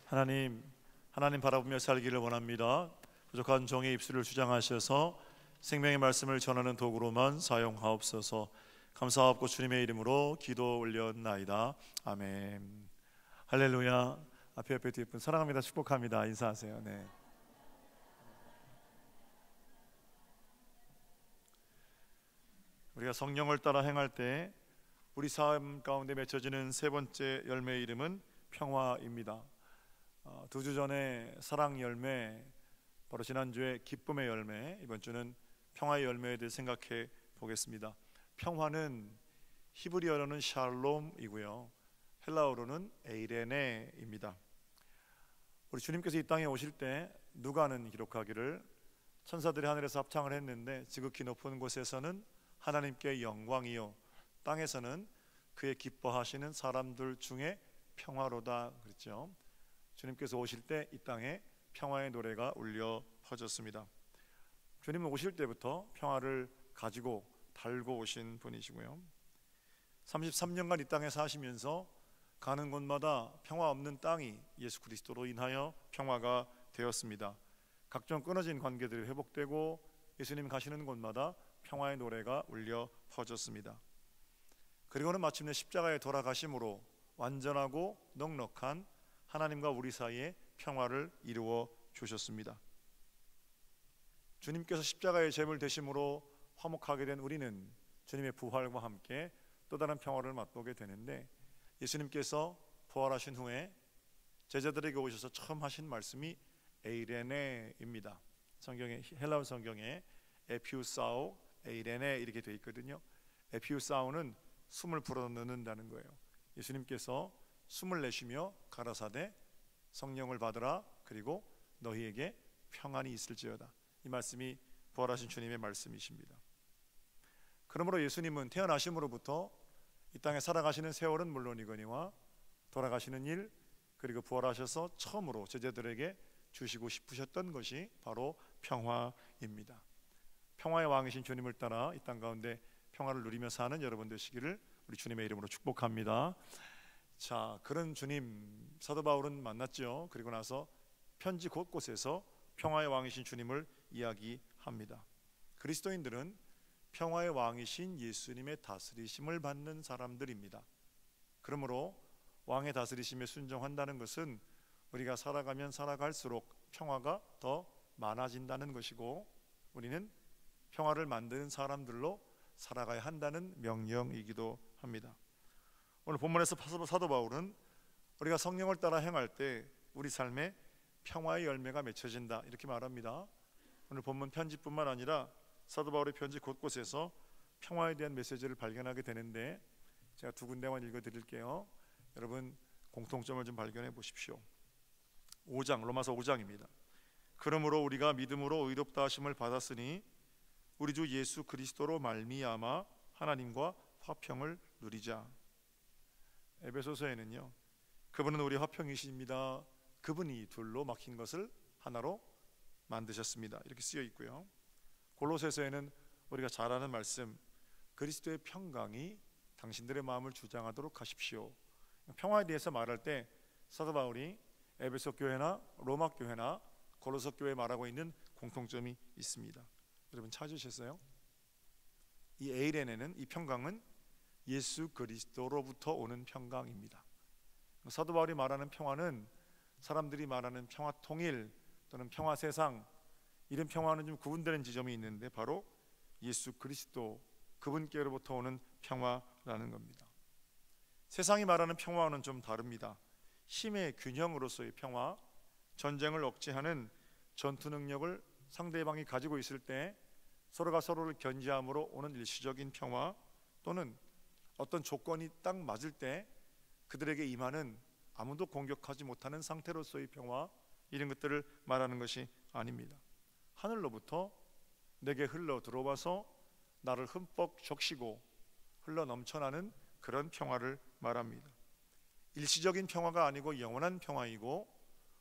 하나님 바라보며 살기를 원합니다. 부족한 종의 입술을 주장하셔서 생명의 말씀을 전하는 도구로만 사용하옵소서. 감사하옵고 주님의 이름으로 기도 올렸나이다. 아멘. 할렐루야. 앞에 뒤에 사랑합니다. 축복합니다. 인사하세요. 네. 우리가 성령을 따라 행할 때 우리 삶 가운데 맺혀지는 세 번째 열매의 이름은 평화입니다. 2주 전에 사랑 열매, 바로 지난주에 기쁨의 열매, 이번 주는 평화의 열매에 대해 생각해 보겠습니다. 평화는 히브리어로는 샬롬이고요, 헬라어로는 에이레네입니다. 우리 주님께서 이 땅에 오실 때 누가는 기록하기를 천사들이 하늘에서 합창을 했는데 지극히 높은 곳에서는 하나님께 영광이요, 땅에서는 그의 기뻐하시는 사람들 중에 평화로다 그랬죠. 주님께서 오실 때 이 땅에 평화의 노래가 울려 퍼졌습니다. 주님은 오실 때부터 평화를 가지고 달고 오신 분이시고요, 33년간 이 땅에 사시면서 가는 곳마다 평화 없는 땅이 예수 그리스도로 인하여 평화가 되었습니다. 각종 끊어진 관계들이 회복되고 예수님 가시는 곳마다 평화의 노래가 울려 퍼졌습니다. 그리고는 마침내 십자가에 돌아가심으로 완전하고 넉넉한 하나님과 우리 사이에 평화를 이루어 주셨습니다. 주님께서 십자가의 제물 되심으로 화목하게 된 우리는 주님의 부활과 함께 또 다른 평화를 맛보게 되는데, 예수님께서 부활하신 후에 제자들에게 오셔서 처음 하신 말씀이 에이레네입니다. 성경에, 헬라어 성경에 에피우사오, 에이레네 이렇게 되어 있거든요. 에피우사오는 숨을 불어넣는다는 거예요. 예수님께서 숨을 내쉬며 가라사대 성령을 받으라, 그리고 너희에게 평안이 있을지어다. 이 말씀이 부활하신 주님의 말씀이십니다. 그러므로 예수님은 태어나심으로부터 이 땅에 살아가시는 세월은 물론이거니와 돌아가시는 일, 그리고 부활하셔서 처음으로 제자들에게 주시고 싶으셨던 것이 바로 평화입니다. 평화의 왕이신 주님을 따라 이 땅 가운데 평화를 누리며 사는 여러분 되시기를 우리 주님의 이름으로 축복합니다. 자, 그런 주님 사도 바울은 만났죠. 그리고 나서 편지 곳곳에서 평화의 왕이신 주님을 이야기합니다. 그리스도인들은 평화의 왕이신 예수님의 다스리심을 받는 사람들입니다. 그러므로 왕의 다스리심에 순종한다는 것은 우리가 살아가면 살아갈수록 평화가 더 많아진다는 것이고, 우리는 평화를 만드는 사람들로 살아가야 한다는 명령이기도 합니다. 오늘 본문에서 사도 바울은 우리가 성령을 따라 행할 때 우리 삶에 평화의 열매가 맺혀진다 이렇게 말합니다. 오늘 본문 편지뿐만 아니라 사도 바울의 편지 곳곳에서 평화에 대한 메시지를 발견하게 되는데, 제가 두 군데만 읽어드릴게요. 여러분 공통점을 좀 발견해 보십시오. 5장, 로마서 5장입니다. 그러므로 우리가 믿음으로 의롭다 하심을 받았으니 우리 주 예수 그리스도로 말미암아 하나님과 화평을 누리자. 에베소서에는요, 그분은 우리 화평이십니다, 그분이 둘로 막힌 것을 하나로 만드셨습니다 이렇게 쓰여 있고요. 골로새서에는 우리가 잘 아는 말씀, 그리스도의 평강이 당신들의 마음을 주장하도록 하십시오. 평화에 대해서 말할 때 사도 바울이 에베소 교회나 로마 교회나 골로새 교회에 말하고 있는 공통점이 있습니다. 여러분 찾으셨어요? 이 에이레네는, 이 평강은 예수 그리스도로부터 오는 평강입니다. 사도 바울이 말하는 평화는 사람들이 말하는 평화 통일 또는 평화 세상, 이런 평화는 좀 구분되는 지점이 있는데 바로 예수 그리스도 그분께로부터 오는 평화라는 겁니다. 세상이 말하는 평화와는 좀 다릅니다. 힘의 균형으로서의 평화, 전쟁을 억제하는 전투 능력을 상대방이 가지고 있을 때 서로가 서로를 견제함으로 오는 일시적인 평화, 또는 어떤 조건이 딱 맞을 때 그들에게 임하는 아무도 공격하지 못하는 상태로서의 평화, 이런 것들을 말하는 것이 아닙니다. 하늘로부터 내게 흘러 들어와서 나를 흠뻑 적시고 흘러 넘쳐나는 그런 평화를 말합니다. 일시적인 평화가 아니고 영원한 평화이고,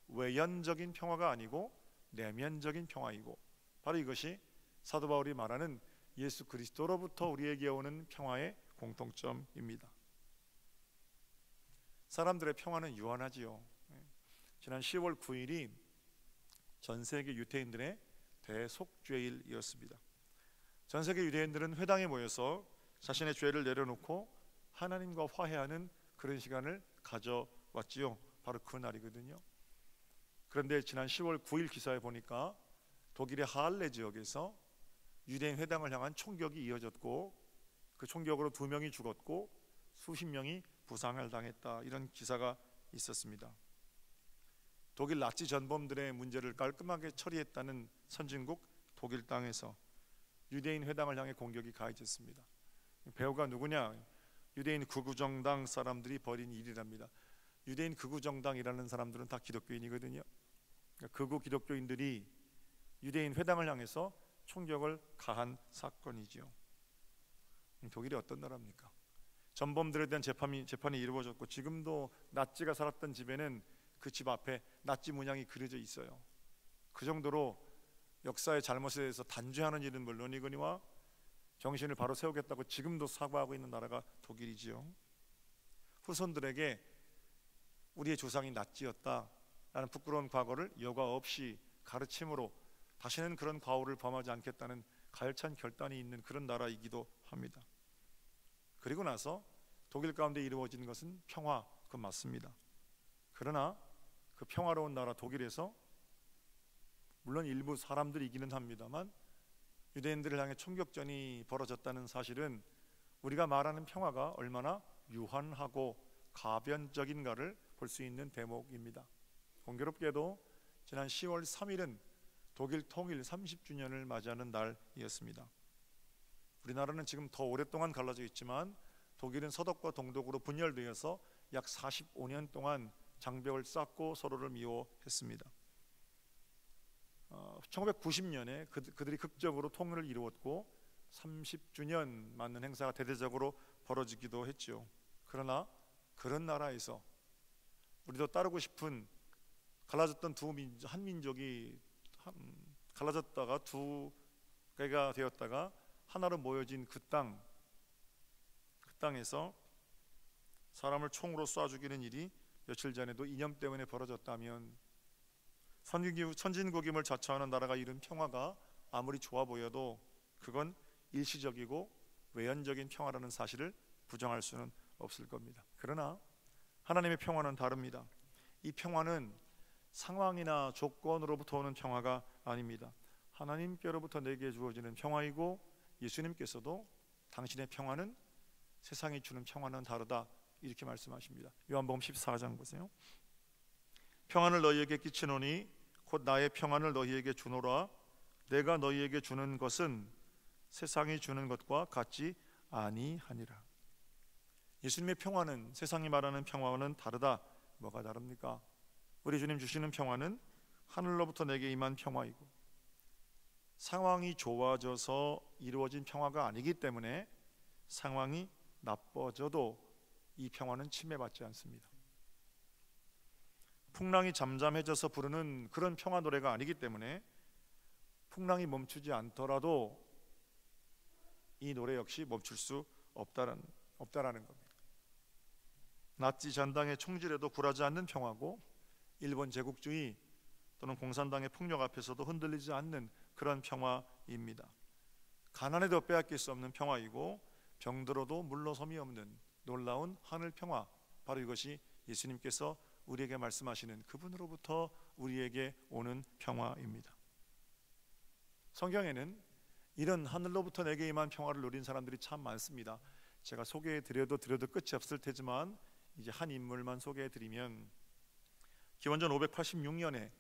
외연적인 평화가 아니고 내면적인 평화이고, 바로 이것이 사도 바울이 말하는 예수 그리스도로부터 우리에게 오는 평화의 공통점입니다. 사람들의 평화는 유한하지요. 지난 10월 9일이 전 세계 유대인들의 대속죄일이었습니다. 전 세계 유대인들은 회당에 모여서 자신의 죄를 내려놓고 하나님과 화해하는 그런 시간을 가져왔지요. 바로 그 날이거든요. 그런데 지난 10월 9일 기사에 보니까 독일의 하알레 지역에서 유대인 회당을 향한 총격이 이어졌고 그 총격으로 2명이 죽었고 수십 명이 부상을 당했다, 이런 기사가 있었습니다. 독일 나치 전범들의 문제를 깔끔하게 처리했다는 선진국 독일 땅에서 유대인 회당을 향해 공격이 가해졌습니다. 배우가 누구냐? 유대인 극우정당 사람들이 벌인 일이랍니다. 유대인 극우정당이라는 사람들은 다 기독교인이거든요. 극우 기독교인들이 유대인 회당을 향해서 총격을 가한 사건이지요. 독일이 어떤 나라입니까? 전범들에 대한 재판이 이루어졌고 지금도 나치가 살았던 집에는 그 집 앞에 나치 문양이 그려져 있어요. 그 정도로 역사의 잘못에 대해서 단죄하는 일은 물론이거니와 정신을 바로 세우겠다고 지금도 사과하고 있는 나라가 독일이지요. 후손들에게 우리의 조상이 나치였다라는 부끄러운 과거를 여과 없이 가르침으로 다시는 그런 과오를 범하지 않겠다는 가열찬 결단이 있는 그런 나라이기도 합니다. 그리고 나서 독일 가운데 이루어진 것은 평화, 그건 맞습니다. 그러나 그 평화로운 나라 독일에서 물론 일부 사람들이 이기는 합니다만 유대인들을 향해 총격전이 벌어졌다는 사실은 우리가 말하는 평화가 얼마나 유한하고 가변적인가를 볼 수 있는 대목입니다. 공교롭게도 지난 10월 3일은 독일 통일 30주년을 맞이하는 날이었습니다. 우리나라는 지금 더 오랫동안 갈라져 있지만 독일은 서독과 동독으로 분열되어서 약 45년 동안 장벽을 쌓고 서로를 미워했습니다. 1990년에 그들이 극적으로 통일을 이루었고 30주년 맞는 행사가 대대적으로 벌어지기도 했죠. 그러나 그런 나라에서 우리도 따르고 싶은 갈라졌던 한 민족이 갈라졌다가 두 개가 되었다가 하나로 모여진 그 땅에서 사람을 총으로 쏴 죽이는 일이 며칠 전에도 이념 때문에 벌어졌다면 선진국임을 자처하는 나라가 이룬 평화가 아무리 좋아 보여도 그건 일시적이고 외연적인 평화라는 사실을 부정할 수는 없을 겁니다. 그러나 하나님의 평화는 다릅니다. 이 평화는 상황이나 조건으로부터 오는 평화가 아닙니다. 하나님께로부터 내게 주어지는 평화이고 예수님께서도 당신의 평화는 세상이 주는 평화는 다르다, 이렇게 말씀하십니다. 요한복음 14장 보세요. 평안을 너희에게 끼치노니 곧 나의 평안을 너희에게 주노라. 내가 너희에게 주는 것은 세상이 주는 것과 같지 아니하니라. 예수님의 평화는 세상이 말하는 평화와는 다르다. 뭐가 다릅니까? 우리 주님 주시는 평화는 하늘로부터 내게 임한 평화이고 상황이 좋아져서 이루어진 평화가 아니기 때문에 상황이 나빠져도 이 평화는 침해받지 않습니다. 풍랑이 잠잠해져서 부르는 그런 평화 노래가 아니기 때문에 풍랑이 멈추지 않더라도 이 노래 역시 멈출 수 없다라는 겁니다. 나치 전당의 총질에도 굴하지 않는 평화고 일본 제국주의 또는 공산당의 폭력 앞에서도 흔들리지 않는 그런 평화입니다. 가난해도 빼앗길 수 없는 평화이고 병들어도 물러섬이 없는 놀라운 하늘 평화, 바로 이것이 예수님께서 우리에게 말씀하시는 그분으로부터 우리에게 오는 평화입니다. 성경에는 이런 하늘로부터 내게 임한 평화를 누린 사람들이 참 많습니다. 제가 소개해드려도 끝이 없을 테지만 이제 한 인물만 소개해드리면 기원전 586년에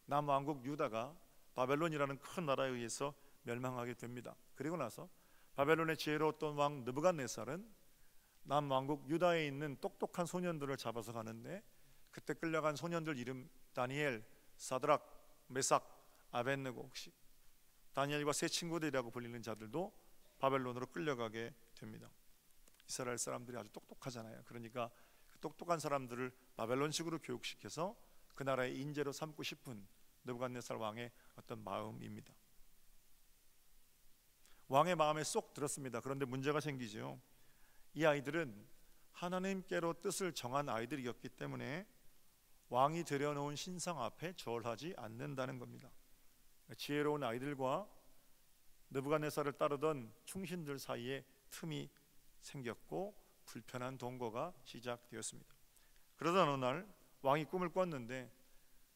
남왕국 유다가 바벨론이라는 큰 나라에 의해서 멸망하게 됩니다. 그리고 나서 바벨론의 지혜로웠던 왕 느부갓네살은 남왕국 유다에 있는 똑똑한 소년들을 잡아서 가는데 그때 끌려간 소년들 이름 다니엘, 사드락, 메삭, 아벳느고, 혹시 다니엘과 세 친구들이라고 불리는 자들도 바벨론으로 끌려가게 됩니다. 이스라엘 사람들이 아주 똑똑하잖아요. 그러니까 그 똑똑한 사람들을 바벨론식으로 교육시켜서 그 나라의 인재로 삼고 싶은 느부갓네살 왕의 어떤 마음입니다. 왕의 마음에 쏙 들었습니다. 그런데 문제가 생기죠. 이 아이들은 하나님께로 뜻을 정한 아이들이었기 때문에 왕이 들여놓은 신상 앞에 절하지 않는다는 겁니다. 지혜로운 아이들과 느부갓네살을 따르던 충신들 사이에 틈이 생겼고 불편한 동거가 시작되었습니다. 그러던 어느 날 왕이 꿈을 꿨는데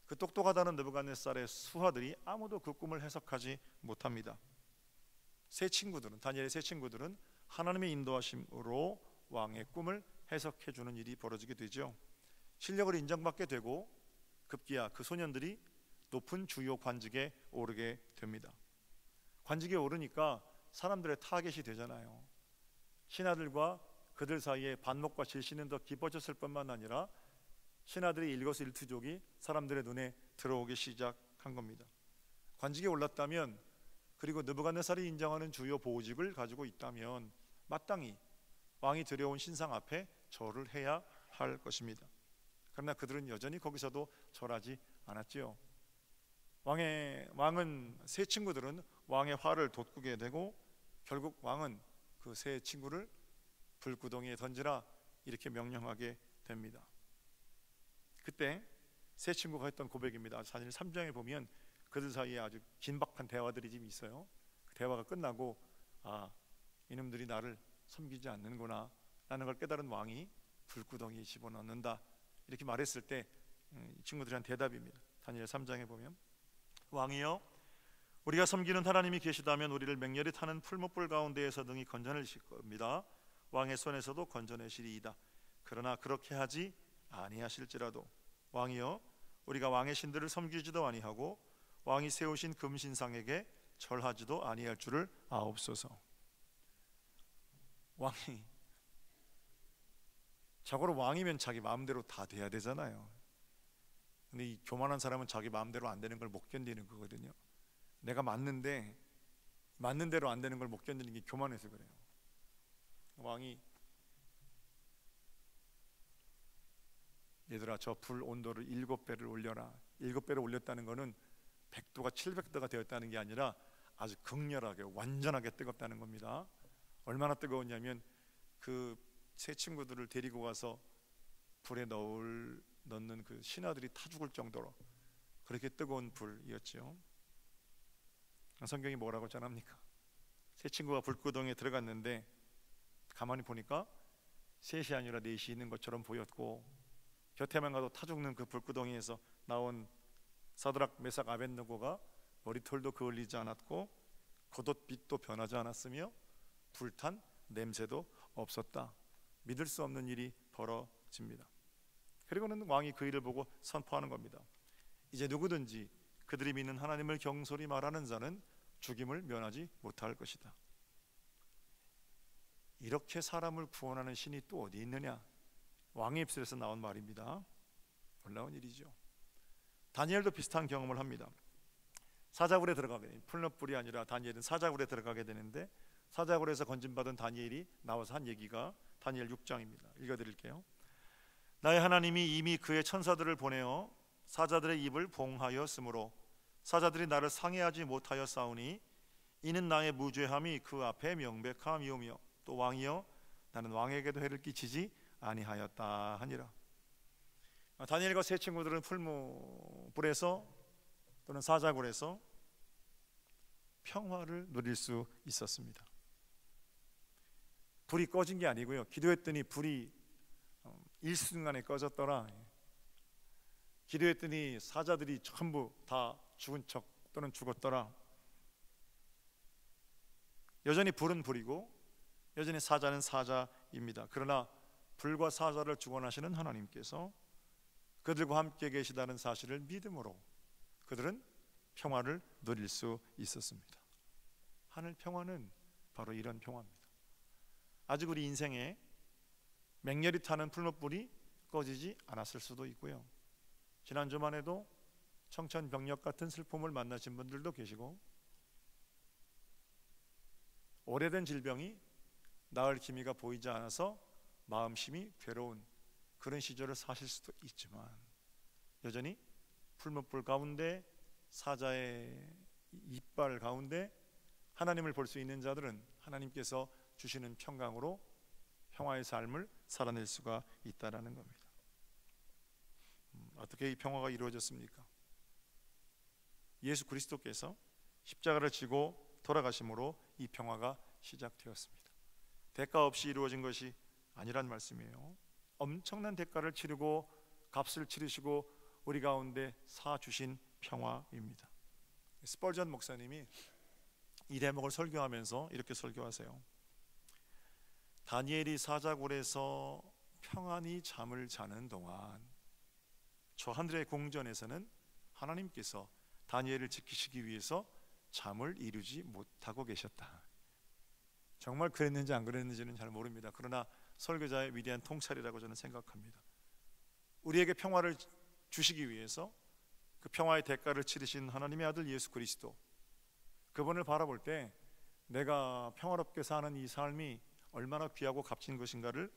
그 똑똑하다는 느부갓네살의 수하들이 아무도 그 꿈을 해석하지 못합니다. 다니엘의 세 친구들은 하나님의 인도하심으로 왕의 꿈을 해석해 주는 일이 벌어지게 되죠. 실력을 인정받게 되고 급기야 그 소년들이 높은 주요 관직에 오르게 됩니다. 관직에 오르니까 사람들의 타겟이 되잖아요. 신하들과 그들 사이에 반목과 질신은 더 깊어졌을 뿐만 아니라 신하들의 일거수일투족이 사람들의 눈에 들어오기 시작한 겁니다. 관직에 올랐다면, 그리고 느부갓네살이 인정하는 주요 보직을 가지고 있다면 마땅히 왕이 들여온 신상 앞에 절을 해야 할 것입니다. 그러나 그들은 여전히 거기서도 절하지 않았지요. 왕은 세 친구들은 왕의 화를 돋구게 되고 결국 왕은 그 세 친구를 불구덩이에 던지라 이렇게 명령하게 됩니다. 그때 세 친구가 했던 고백입니다. 다니엘 3장에 보면 그들 사이에 아주 긴박한 대화들이 좀 있어요. 그 대화가 끝나고 이놈들이 나를 섬기지 않는구나 라는 걸 깨달은 왕이 불구덩이에 집어넣는다 이렇게 말했을 때 친구들이 한 대답입니다. 다니엘 3장에 보면 왕이여, 우리가 섬기는 하나님이 계시다면 우리를 맹렬히 타는 풀무불 가운데에서 능히 건져내실 겁니다. 왕의 손에서도 건져내시리이다. 그러나 그렇게 하지 아니하실지라도 왕이여, 우리가 왕의 신들을 섬기지도 아니하고 왕이 세우신 금신상에게 절하지도 아니할 줄을 아옵소서. 왕이 자고로 왕이면 자기 마음대로 다 돼야 되잖아요. 근데 이 교만한 사람은 자기 마음대로 안 되는 걸 못 견디는 거거든요. 내가 맞는 대로 안 되는 걸 못 견디는 게 교만해서 그래요. 왕이 얘들아 저 불 온도를 7배를 올려라. 7배를 올렸다는 것은 100도가 700도가 되었다는 게 아니라 아주 극렬하게 완전하게 뜨겁다는 겁니다. 얼마나 뜨거웠냐면 그 세 친구들을 데리고 가서 불에 넣는 그 신하들이 타 죽을 정도로 그렇게 뜨거운 불이었죠. 성경이 뭐라고 전합니까? 세 친구가 불구덩이에 들어갔는데 가만히 보니까 셋이 아니라 넷이 있는 것처럼 보였고 곁에만 가도 타 죽는 그 불구덩이에서 나온 사드락, 메삭, 아벳느고가 머리털도 그을리지 않았고 겉옷빛도 변하지 않았으며 불탄 냄새도 없었다. 믿을 수 없는 일이 벌어집니다. 그리고는 왕이 그 일을 보고 선포하는 겁니다. 이제 누구든지 그들이 믿는 하나님을 경솔히 말하는 자는 죽임을 면하지 못할 것이다. 이렇게 사람을 구원하는 신이 또 어디 있느냐? 왕의 입술에서 나온 말입니다. 놀라운 일이죠. 다니엘도 비슷한 경험을 합니다. 사자굴에 들어가게 됩니다. 풀무불이 아니라 다니엘은 사자굴에 들어가게 되는데 사자굴에서 건진받은 다니엘이 나와서 한 얘기가 다니엘 6장입니다. 읽어드릴게요. 나의 하나님이 이미 그의 천사들을 보내어 사자들의 입을 봉하였으므로 사자들이 나를 상해하지 못하여 싸우니 이는 나의 무죄함이 그 앞에 명백함이오며 또 왕이여 나는 왕에게도 해를 끼치지 아니하였다 하니라. 다니엘과 세 친구들은 풀무불에서 또는 사자굴에서 평화를 누릴 수 있었습니다. 불이 꺼진 게 아니고요, 기도했더니 불이 일순간에 꺼졌더라. 기도했더니 사자들이 전부 다 죽은 척 또는 죽었더라. 여전히 불은 불이고 여전히 사자는 사자입니다. 그러나 불과 사자를 주관하시는 하나님께서 그들과 함께 계시다는 사실을 믿음으로 그들은 평화를 누릴 수 있었습니다. 하늘 평화는 바로 이런 평화입니다. 아직 우리 인생에 맹렬히 타는 풀무불이 꺼지지 않았을 수도 있고요, 지난주만 해도 청천벽력 같은 슬픔을 만나신 분들도 계시고 오래된 질병이 나을 기미가 보이지 않아서 마음심이 괴로운 그런 시절을 사실 수도 있지만 여전히 풀무불 가운데 사자의 이빨 가운데 하나님을 볼 수 있는 자들은 하나님께서 주시는 평강으로 평화의 삶을 살아낼 수가 있다라는 겁니다. 어떻게 이 평화가 이루어졌습니까? 예수 그리스도께서 십자가를 지고 돌아가심으로 이 평화가 시작되었습니다. 대가 없이 이루어진 것이 아니란 말씀이에요. 엄청난 대가를 치르고 값을 치르시고 우리 가운데 사 주신 평화입니다. 스펄전 목사님이 이 대목을 설교하면서 이렇게 설교하세요. 다니엘이 사자굴에서 평안히 잠을 자는 동안 저 하늘의 궁전에서는 하나님께서 다니엘을 지키시기 위해서 잠을 이루지 못하고 계셨다. 정말 그랬는지 안 그랬는지는 잘 모릅니다. 그러나 설교자의 위대한 통찰이라고 저는 생각합니다. 우리에게 평화를 주시기 위해서 그 평화의 대가를 치르신 하나님의 아들 예수 그리스도, 그분을 바라볼 때 내가 평화롭게 사는 이 삶이 얼마나 귀하고 값진 것인가를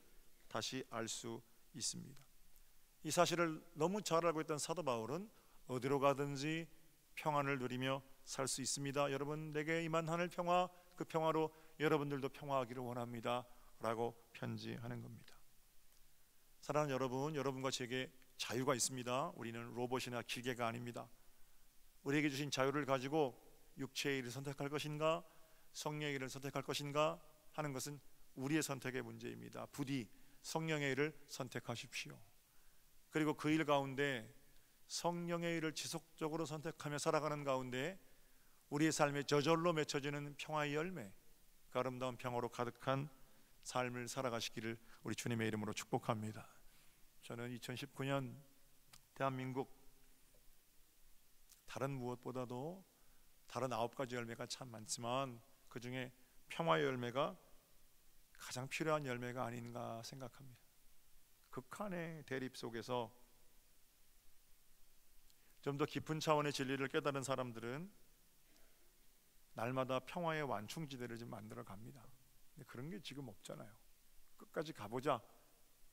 다시 알 수 있습니다. 이 사실을 너무 잘 알고 있던 사도 바울은 어디로 가든지 평안을 누리며 살 수 있습니다. 여러분, 내게 임한 하늘 평화, 그 평화로 여러분들도 평화하기를 원합니다 라고 편지하는 겁니다. 사랑하는 여러분, 여러분과 제게 자유가 있습니다. 우리는 로봇이나 기계가 아닙니다. 우리에게 주신 자유를 가지고 육체의 일을 선택할 것인가, 성령의 일을 선택할 것인가 하는 것은 우리의 선택의 문제입니다. 부디 성령의 일을 선택하십시오. 그리고 그 일 가운데 성령의 일을 지속적으로 선택하며 살아가는 가운데 우리의 삶에 저절로 맺혀지는 평화의 열매, 그 아름다운 평화로 가득한 삶을 살아가시기를 우리 주님의 이름으로 축복합니다. 저는 2019년 대한민국 다른 무엇보다도 다른 9가지 열매가 참 많지만 그 중에 평화의 열매가 가장 필요한 열매가 아닌가 생각합니다. 극한의 대립 속에서 좀 더 깊은 차원의 진리를 깨달은 사람들은 날마다 평화의 완충지대를 좀 만들어 갑니다. 근데 그런 게 지금 없잖아요. 끝까지 가보자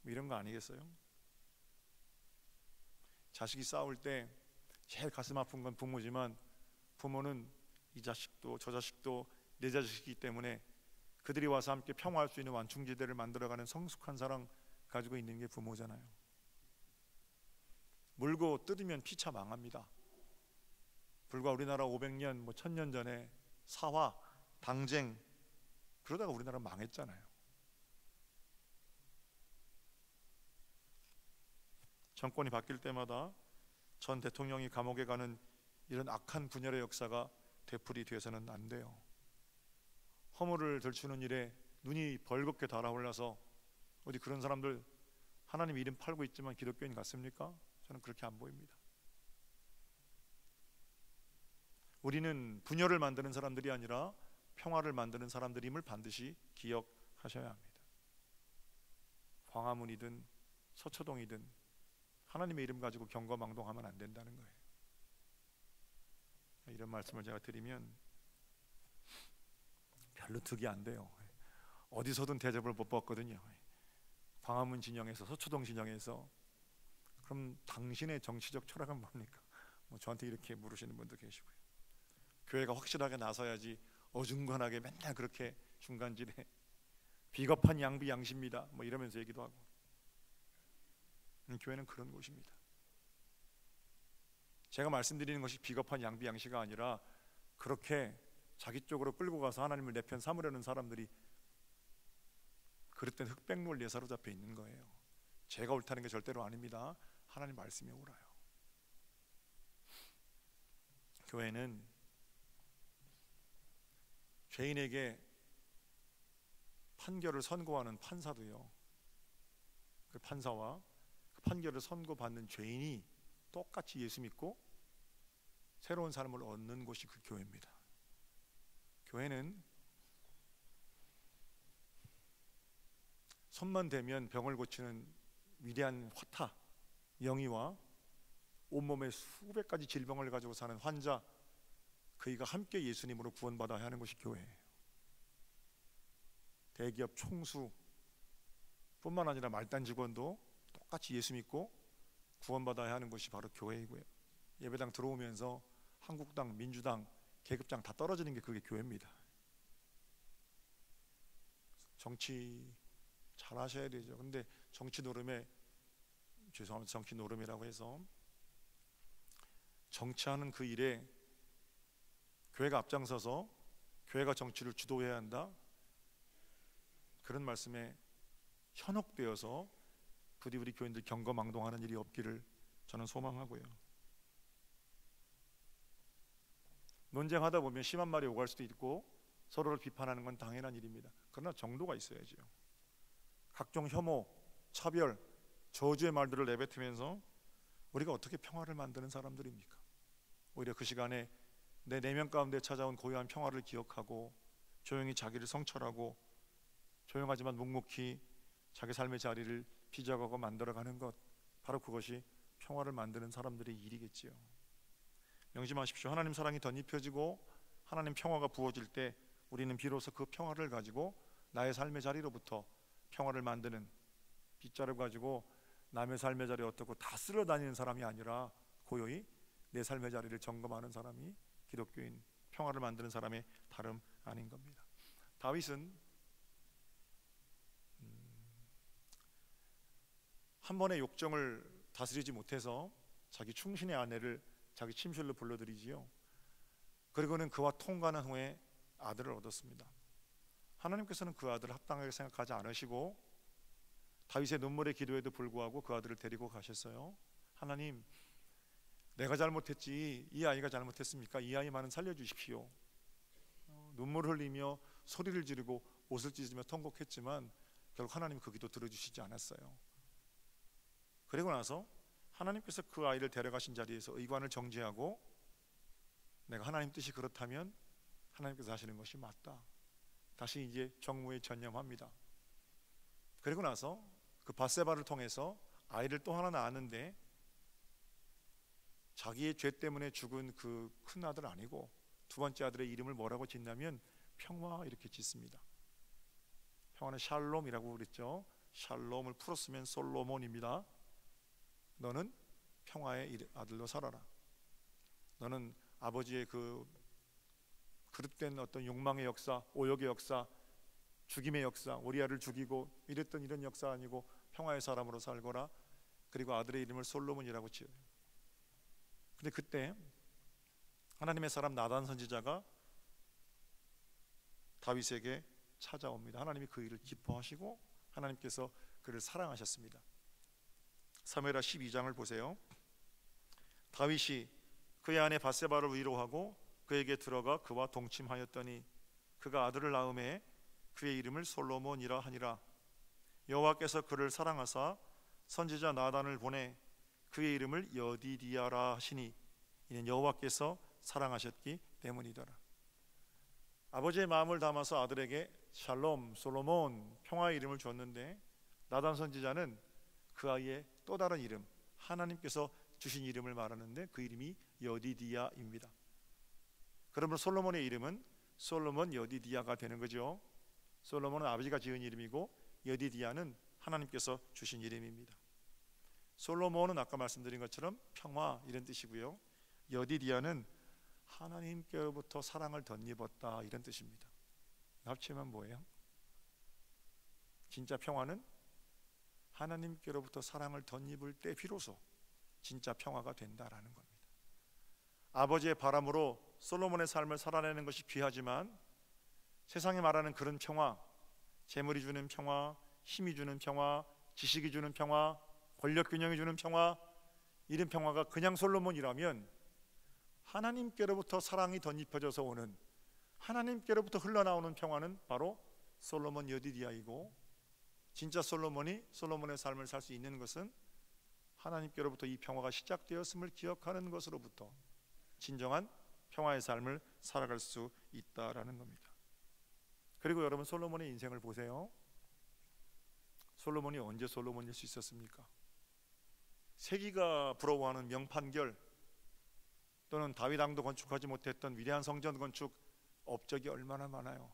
이런 거 아니겠어요? 자식이 싸울 때 제일 가슴 아픈 건 부모지만 부모는 이 자식도 저 자식도 내 자식이기 때문에 그들이 와서 함께 평화할 수 있는 완충지대를 만들어가는 성숙한 사랑 가지고 있는 게 부모잖아요. 물고 뜯으면 피차 망합니다. 불과 우리나라 500년 1000년 전에 사화, 당쟁 그러다가 우리나라 망했잖아요. 정권이 바뀔 때마다 전 대통령이 감옥에 가는 이런 악한 분열의 역사가 되풀이돼서는 안 돼요. 허물을 들추는 일에 눈이 벌겋게 달아올라서 어디 그런 사람들 하나님 이름 팔고 있지만 기독교인 같습니까? 저는 그렇게 안 보입니다. 우리는 분열을 만드는 사람들이 아니라 평화를 만드는 사람들임을 반드시 기억하셔야 합니다. 광화문이든 서초동이든 하나님의 이름 가지고 경거망동하면 안 된다는 거예요. 이런 말씀을 제가 드리면 별로 득이 안 돼요. 어디서든 대접을 못 받거든요. 광화문 진영에서 서초동 진영에서 그럼 당신의 정치적 철학은 뭡니까? 저한테 이렇게 물으시는 분도 계시고요. 교회가 확실하게 나서야지 어중간하게 맨날 그렇게 중간지대 비겁한 양비양시입니다 이러면서 얘기도 하고. 교회는 그런 곳입니다. 제가 말씀드리는 것이 비겁한 양비양시가 아니라 그렇게 자기 쪽으로 끌고 가서 하나님을 내 편 삼으려는 사람들이 그릇된 흑백 논리에 사로잡혀 있는 거예요. 제가 옳다는 게 절대로 아닙니다. 하나님 말씀이 옳아요. 교회는 죄인에게 판결을 선고하는 판사도요, 그 판사와 그 판결을 선고받는 죄인이 똑같이 예수 믿고 새로운 삶을 얻는 곳이 그 교회입니다. 교회는 손만 대면 병을 고치는 위대한 화타, 영이와 온몸에 수백 가지 질병을 가지고 사는 환자, 그이가 함께 예수님으로 구원받아야 하는 것이 교회예요. 대기업 총수 뿐만 아니라 말단 직원도 똑같이 예수 믿고 구원받아야 하는 것이 바로 교회이고요. 예배당 들어오면서 한국당, 민주당, 계급장 다 떨어지는 게 그게 교회입니다. 정치 잘 하셔야 되죠. 근데 정치 노름에, 죄송합니다, 정치 노름이라고 해서 정치하는 그 일에 교회가 앞장서서 교회가 정치를 주도해야 한다, 그런 말씀에 현혹되어서 부디 우리 교인들 경거망동하는 일이 없기를 저는 소망하고요. 논쟁하다 보면 심한 말이 오갈 수도 있고 서로를 비판하는 건 당연한 일입니다. 그러나 정도가 있어야죠. 각종 혐오, 차별, 저주의 말들을 내뱉으면서 우리가 어떻게 평화를 만드는 사람들입니까? 오히려 그 시간에 내 내면 가운데 찾아온 고요한 평화를 기억하고 조용히 자기를 성찰하고 조용하지만 묵묵히 자기 삶의 자리를 빚어가고 만들어가는 것, 바로 그것이 평화를 만드는 사람들의 일이겠지요. 명심하십시오. 하나님 사랑이 덧입혀지고 하나님 평화가 부어질 때 우리는 비로소 그 평화를 가지고 나의 삶의 자리로부터 평화를 만드는, 빗자루 가지고 남의 삶의 자리에 어떻고 다 쓸어 다니는 사람이 아니라 고요히 내 삶의 자리를 점검하는 사람이 기독교인, 평화를 만드는 사람의 다름 아닌 겁니다. 다윗은 한 번의 욕정을 다스리지 못해서 자기 충신의 아내를 자기 침실로 불러들이지요. 그리고는 그와 통관한 후에 아들을 얻었습니다. 하나님께서는 그 아들을 합당하게 생각하지 않으시고 다윗의 눈물의 기도에도 불구하고 그 아들을 데리고 가셨어요. 하나님, 내가 잘못했지 이 아이가 잘못했습니까? 이 아이만은 살려주십시오. 눈물을 흘리며 소리를 지르고 옷을 찢으며 통곡했지만 결국 하나님 그 기도 들어주시지 않았어요. 그리고 나서 하나님께서 그 아이를 데려가신 자리에서 의관을 정지하고 내가 하나님 뜻이 그렇다면 하나님께서 하시는 것이 맞다, 다시 이제 정무에 전념합니다. 그리고 나서 그 밧세바를 통해서 아이를 또 하나 낳았는데 자기의 죄 때문에 죽은 그 큰 아들 아니고 두 번째 아들의 이름을 뭐라고 짓냐면 평화 이렇게 짓습니다. 평화는 샬롬이라고 그랬죠. 샬롬을 풀었으면 솔로몬입니다. 너는 평화의 아들로 살아라. 너는 아버지의 그 그릇된 어떤 욕망의 역사, 오역의 역사, 죽임의 역사, 오리아를 죽이고 이랬던 이런 역사 아니고 평화의 사람으로 살거라. 그리고 아들의 이름을 솔로몬이라고 지어요. 근데 그때 하나님의 사람 나단 선지자가 다윗에게 찾아옵니다. 하나님이 그 일을 기뻐하시고 하나님께서 그를 사랑하셨습니다. 사무엘하 12장을 보세요. 다윗이 그의 아내 밧세바를 위로하고 그에게 들어가 그와 동침하였더니 그가 아들을 낳음에 그의 이름을 솔로몬이라 하니라. 여호와께서 그를 사랑하사 선지자 나단을 보내 그의 이름을 여디디아라 하시니 이는 여호와께서 사랑하셨기 때문이더라. 아버지의 마음을 담아서 아들에게 샬롬, 솔로몬, 평화의 이름을 줬는데 나단 선지자는 그 아이의 또 다른 이름, 하나님께서 주신 이름을 말하는데 그 이름이 여디디아입니다. 그러면 솔로몬의 이름은 솔로몬 여디디아가 되는 거죠. 솔로몬은 아버지가 지은 이름이고 여디디아는 하나님께서 주신 이름입니다. 솔로몬은 아까 말씀드린 것처럼 평화 이런 뜻이고요, 여디디아는 하나님께로부터 사랑을 덧입었다 이런 뜻입니다. 합치면 뭐예요? 진짜 평화는 하나님께로부터 사랑을 덧입을 때 비로소 진짜 평화가 된다라는 겁니다. 아버지의 바람으로 솔로몬의 삶을 살아내는 것이 귀하지만 세상이 말하는 그런 평화, 재물이 주는 평화, 힘이 주는 평화, 지식이 주는 평화, 권력 균형이 주는 평화, 이런 평화가 그냥 솔로몬이라면 하나님께로부터 사랑이 덧입혀져서 오는, 하나님께로부터 흘러나오는 평화는 바로 솔로몬 여디디아이고, 진짜 솔로몬이 솔로몬의 삶을 살 수 있는 것은 하나님께로부터 이 평화가 시작되었음을 기억하는 것으로부터 진정한 평화의 삶을 살아갈 수 있다라는 겁니다. 그리고 여러분, 솔로몬의 인생을 보세요. 솔로몬이 언제 솔로몬일 수 있었습니까? 세기가 부러워하는 명판결 또는 다윗 왕도 건축하지 못했던 위대한 성전 건축 업적이 얼마나 많아요.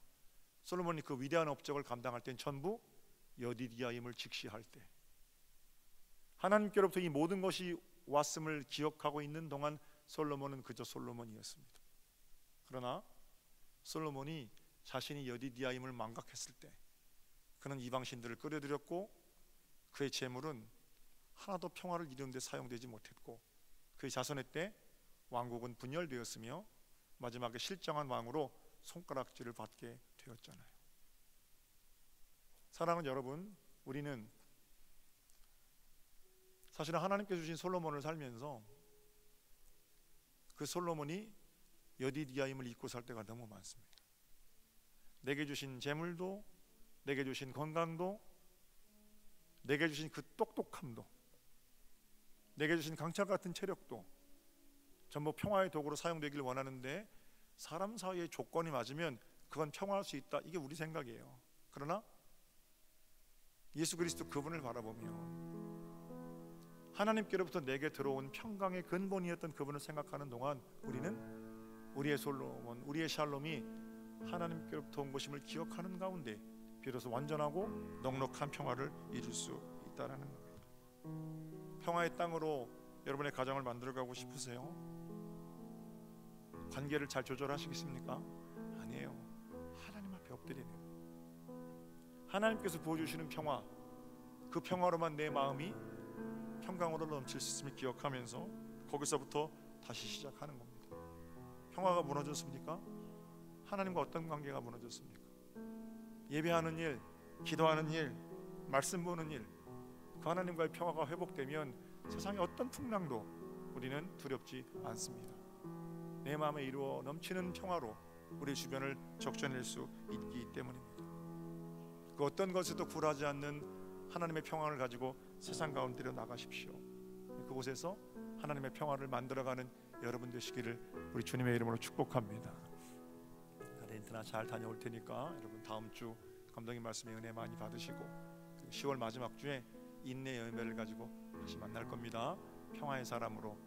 솔로몬이 그 위대한 업적을 감당할 땐 전부 여디디아임을 직시할 때, 하나님께로부터 이 모든 것이 왔음을 기억하고 있는 동안 솔로몬은 그저 솔로몬이었습니다. 그러나 솔로몬이 자신이 여디디아임을 망각했을 때 그는 이방신들을 끌어들였고 그의 재물은 하나도 평화를 이루는 데 사용되지 못했고 그의 자손의 때 왕국은 분열되었으며 마지막에 실정한 왕으로 손가락질을 받게 되었잖아요. 사랑하는 여러분, 우리는 사실은 하나님께서 주신 솔로몬을 살면서 그 솔로몬이 여디디아임을 잊고 살 때가 너무 많습니다. 내게 주신 재물도, 내게 주신 건강도, 내게 주신 그 똑똑함도, 내게 주신 강철 같은 체력도 전부 평화의 도구로 사용되기를 원하는데, 사람 사이의 조건이 맞으면 그건 평화할 수 있다, 이게 우리 생각이에요. 그러나 예수 그리스도 그분을 바라보며 하나님께로부터 내게 들어온 평강의 근본이었던 그분을 생각하는 동안 우리는 우리의 솔로몬, 우리의 샬롬이 하나님께로부터 온 것임을 기억하는 가운데 비로소 완전하고 넉넉한 평화를 이룰 수 있다는 겁니다. 평화의 땅으로 여러분의 가정을 만들어가고 싶으세요? 관계를 잘 조절하시겠습니까? 아니에요. 하나님 앞에 엎드리네요. 하나님께서 부어주시는 평화, 그 평화로만 내 마음이 평강으로 넘칠 수 있음을 기억하면서 거기서부터 다시 시작하는 겁니다. 평화가 무너졌습니까? 하나님과 어떤 관계가 무너졌습니까? 예배하는 일, 기도하는 일, 말씀 보는 일, 그 하나님과의 평화가 회복되면 세상의 어떤 풍랑도 우리는 두렵지 않습니다. 내 마음에 이루어 넘치는 평화로 우리 주변을 적셔낼 수 있기 때문입니다. 그 어떤 것에도 굴하지 않는 하나님의 평화를 가지고 세상 가운데로 나가십시오. 그곳에서 하나님의 평화를 만들어가는 여러분 되시기를 우리 주님의 이름으로 축복합니다. 아르헨티나 잘 다녀올 테니까 여러분 다음 주 감독님 말씀의 은혜 많이 받으시고, 10월 마지막 주에 인내의 열매를 가지고 다시 만날 겁니다. 평화의 사람으로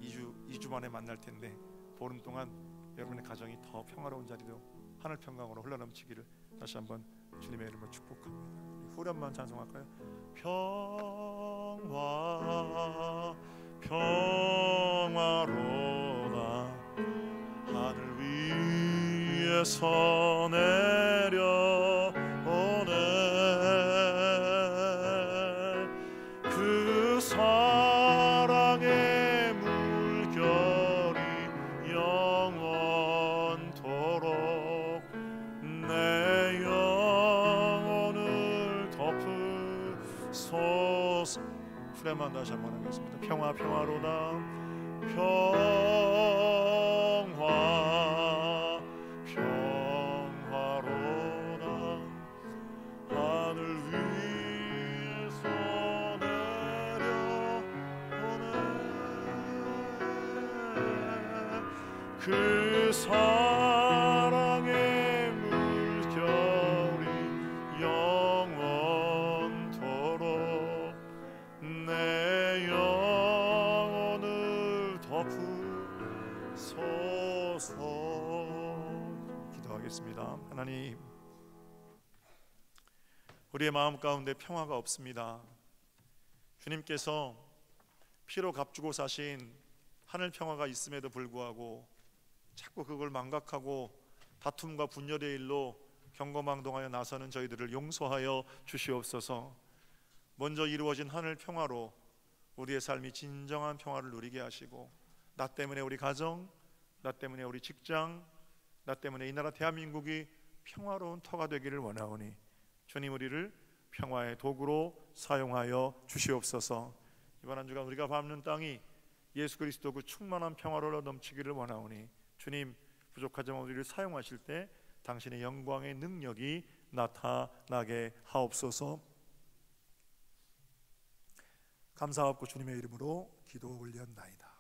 2주 만에 만날 텐데 보름 동안 여러분의 가정이 더 평화로운 자리로 하늘 평강으로 흘러넘치기를 다시 한번 주님의 이름으로 축복합니다. 후렴만 찬송할까요? 평화 평화로다 하늘 위에서 내려오네 그 사랑의 물결이 영원토록 내 영혼을 덮으소서. 후렴만 다시 한번 하겠습니다. 평화 평화로다 평화 평화로다 하늘 위에서 내려오네 그 사랑의 물결이 영원토록 내 영혼을 덮으소서. 기도하겠습니다. 하나님, 우리의 마음 가운데 평화가 없습니다. 주님께서 피로 값주고 사신 하늘 평화가 있음에도 불구하고 자꾸 그걸 망각하고 다툼과 분열의 일로 경거망동하여 나서는 저희들을 용서하여 주시옵소서. 먼저 이루어진 하늘 평화로 우리의 삶이 진정한 평화를 누리게 하시고, 나 때문에 우리 가정, 나 때문에 우리 직장, 나 때문에 이 나라 대한민국이 평화로운 터가 되기를 원하오니 주님 우리를 평화의 도구로 사용하여 주시옵소서. 이번 한 주간 우리가 밟는 땅이 예수 그리스도 그 충만한 평화로 넘치기를 원하오니 주님 부족하지만 우리를 사용하실 때 당신의 영광의 능력이 나타나게 하옵소서. 감사하옵고 주님의 이름으로 기도 올렸나이다.